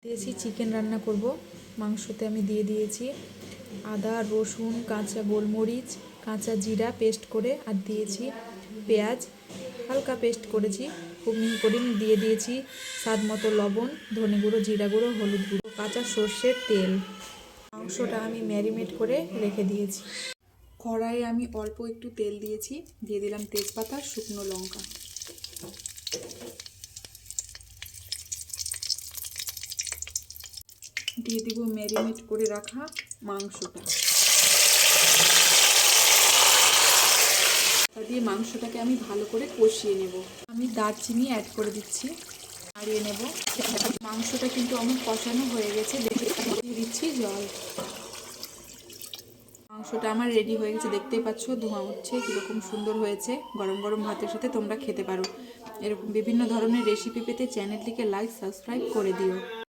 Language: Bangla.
দেশি চিকেন রান্না করব। মাংসতে আমি দিয়ে দিয়েছি আদা, রসুন, কাঁচা গোলমরিচ, কাঁচা জিরা পেস্ট করে, আর দিয়েছি পেঁয়াজ হালকা পেস্ট করেছি, খুব মিহি করে দিয়ে দিয়েছি স্বাদ মতো লবণ, ধনে গুঁড়ো, জিরা গুঁড়ো, হলুদ গুঁড়ো, কাঁচা সর্ষের তেল। মাংসটা আমি ম্যারিনেট করে রেখে দিয়েছি। কড়াইয়ে আমি অল্প একটু তেল দিয়েছি, দিয়ে দিলাম তেজপাতা, শুকনো লঙ্কা, দিয়ে দিব ম্যারিনেট করে রাখা মাংসটা। দিয়ে মাংসটাকে আমি ভালো করে কষিয়ে নেব। আমি দারচিনি অ্যাড করে দিচ্ছি, নাড়িয়ে নেব। মাংসটা কিন্তু আমার কষানো হয়ে গেছে, দিয়ে দিচ্ছি জল। মাংসটা আমার রেডি হয়ে গেছে, দেখতেই পাচ্ছ ধোঁয়া উঠছে, কীরকম সুন্দর হয়েছে। গরম গরম ভাতের সাথে তোমরা খেতে পারো। এরকম বিভিন্ন ধরনের রেসিপি পেতে চ্যানেলটিকে লাইক সাবস্ক্রাইব করে দিও।